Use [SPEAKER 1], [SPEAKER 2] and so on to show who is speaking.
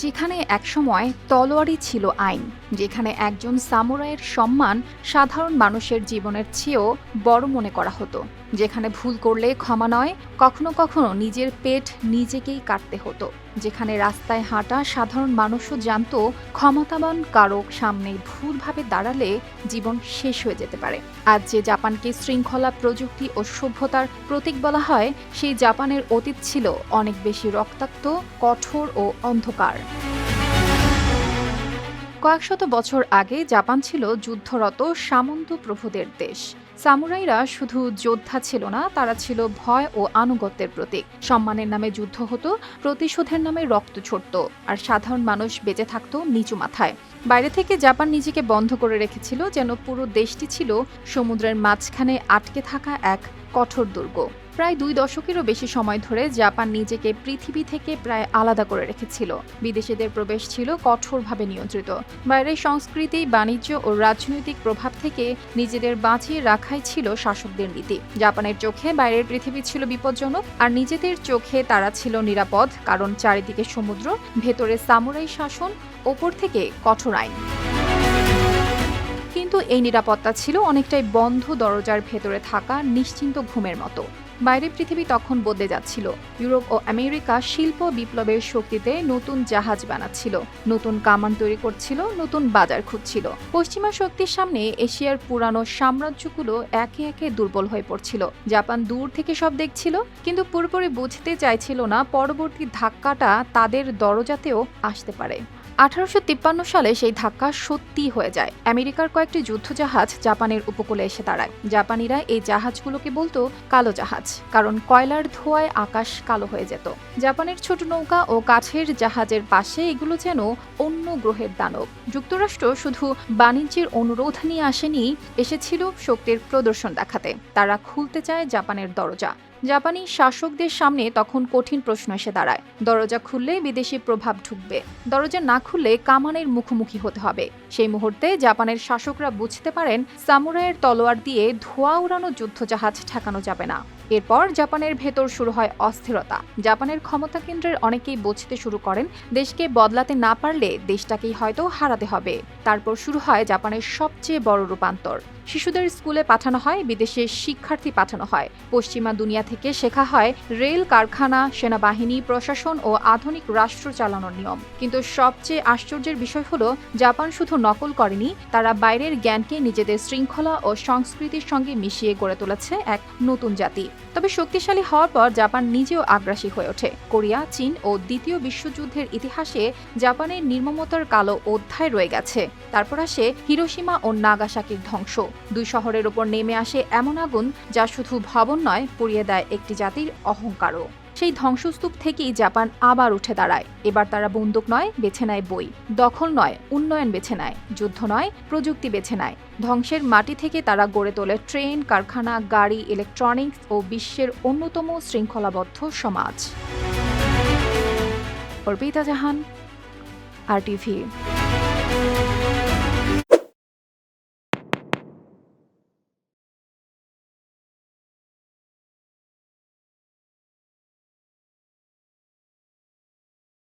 [SPEAKER 1] যেখানে একসময় তলোয়ারই ছিল আইন, যেখানে একজন সামুরাইয়ের সম্মান সাধারণ মানুষের জীবনের চেয়েও বড় মনে করা হতো, যেখানে ভুল করলে ক্ষমা নয়, কখনো কখনো নিজের পেট নিজেকেই কাটতে হতো, যেখানে রাস্তায় হাঁটা সাধারণ মানুষও জানতো ক্ষমতাবান কারো সামনে ভুলভাবে দাঁড়ালে জীবন শেষ হয়ে যেতে পারে। আজ যে জাপানকে শৃঙ্খলা, প্রযুক্তি ও সভ্যতার প্রতীক বলা হয়, সেই জাপানের অতীত ছিল অনেক বেশি রক্তাক্ত, কঠোর ও অন্ধকার। কয়েকশত বছর আগে জাপান ছিল যুদ্ধরত সামন্ত প্রভুদের দেশ। সামুরাইরা শুধু যোদ্ধা ছিল না, তারা ছিল ভয় ও আনুগত্যের প্রতীক। সম্মানের নামে যুদ্ধ হতো, প্রতিশোধের নামে রক্ত ঝরত, আর সাধারণ মানুষ বেঁচে থাকতো নিচু মাথায়। বাইরে থেকে জাপান নিজেকে বন্ধ করে রেখেছিল, যেন পুরো দেশটি ছিল সমুদ্রের মাঝখানে আটকে থাকা এক কঠোর দুর্গ। প্রায় 2 দশকেরও বেশি সময় ধরে জাপান নিজেকে পৃথিবী থেকে প্রায় আলাদা করে রেখেছিল। বিদেশিদের প্রবেশ ছিল কঠোরভাবে নিয়ন্ত্রিত। বাইরের সংস্কৃতি, বাণিজ্য ও রাজনৈতিক প্রভাব থেকে নিজেদের বাঁচিয়ে রাখাই ছিল শাসকদের নীতি। জাপানের চোখে বাইরের পৃথিবী ছিল বিপজ্জনক, আর নিজেদের চোখে তারা ছিল নিরাপদ, কারণ চারিদিকে সমুদ্র, ভেতরে সামুরাই শাসন, ওপর থেকে কঠোর আইন। কিন্তু এই নিরাপত্তা ছিল অনেকটাই বন্ধ দরজার ভেতরে থাকা নিশ্চিন্ত ঘুমের মতো। বাইরের পৃথিবী তখন বদলে যাচ্ছিল। ইউরোপ ও আমেরিকা শিল্প বিপ্লবের শক্তিতে নতুন জাহাজ বানাচ্ছিল, নতুন কামান তৈরি করছিল, নতুন বাজার খুঁজছিল। পশ্চিমা শক্তির সামনে এশিয়ার পুরানো সাম্রাজ্যগুলো একে একে দুর্বল হয়ে পড়ছিল। জাপান দূর থেকে সব দেখছিল, কিন্তু পুরোপুরি বুঝতে চাইছিল না পরবর্তী ধাক্কাটা তাদের দরজাতেও আসতে পারে। 1853 সালে সেই ধাক্কা সত্যি হয়ে যায়। আমেরিকার কয়েকটি যুদ্ধজাহাজ জাপানের উপকূলে এসে দাঁড়ায়। জাপানিরা এই জাহাজগুলোকে বলতো কালো জাহাজ, কারণ কয়লার ধোঁয়ায় আকাশ কালো হয়ে যেত। জাপানের ছোট নৌকা ও কাঠের জাহাজের পাশে এগুলো যেন অন্য গ্রহের দানব। যুক্তরাষ্ট্র শুধু বাণিজ্যের অনুরোধ নিয়ে আসেনি, এসেছিল শক্তির প্রদর্শন দেখাতে। তারা খুলতে চায় জাপানের দরজা। জাপানি শাসকদের সামনে তখন কঠিন প্রশ্ন এসে দাঁড়ায়। দরজা খুললে বিদেশি প্রভাব ঢুকবে, দরজা না খুললে কামানের মুখোমুখি হতে হবে। সেই মুহূর্তে জাপানের শাসকরা বুঝতে পারেন সামুরাইয়ের তলোয়ার দিয়ে ধোঁয়া উড়ানো যুদ্ধজাহাজ ঠেকানো যাবে না। এরপর জাপানের ভেতর শুরু হয় অস্থিরতা। জাপানের ক্ষমতা কেন্দ্রের অনেকেই বুঝতে শুরু করেন দেশকে বদলাতে না পারলে দেশটাকেই হয়তো হারাতে হবে। তারপর শুরু হয় জাপানের সবচেয়ে বড় রূপান্তর। শিশুদের স্কুলে পাঠানো হয়, বিদেশে শিক্ষার্থী পাঠানো হয়, পশ্চিমা দুনিয়া থেকে শেখা হয় রেল, কারখানা, সেনাবাহিনী, প্রশাসন ও আধুনিক রাষ্ট্র চালানোর নিয়ম। কিন্তু সবচেয়ে আশ্চর্যের বিষয় হলো, জাপান শুধু নকল করেনি, তারা বাইরের জ্ঞানকে নিজেদের শৃঙ্খলা ও সংস্কৃতির সঙ্গে মিশিয়ে গড়ে তুলেছে এক নতুন জাতি। তবে শক্তিশালী হওয়ার পর জাপান নিজেও আগ্রাসী হয়ে ওঠে। কোরিয়া, চীন ও দ্বিতীয় বিশ্বযুদ্ধের ইতিহাসে জাপানের নির্মমতার কালো অধ্যায় রয়ে গেছে। তারপর আসে হিরোশিমা ও নাগাসাকির ধ্বংস। 2 শহরের ওপর নেমে আসে এমন আগুন যা শুধু ভবন নয়, পুড়িয়ে দেয় একটি জাতির অহংকারও। সেই ধ্বংসস্তূপ থেকেই জাপান আবার উঠে দাঁড়ায়। এবার তারা বন্দুক নয়, বেছে নেয় বই, দখল নয়, উন্নয়ন বেছে নেয়, যুদ্ধ নয়, প্রযুক্তি বেছে নেয়। ধ্বংসের মাটি থেকে তারা গড়ে তোলে ট্রেন, কারখানা, গাড়ি, ইলেকট্রনিক্স ও বিশ্বের অন্যতম শৃঙ্খলাবদ্ধ সমাজ। অর্পিতা জাহান, RTV।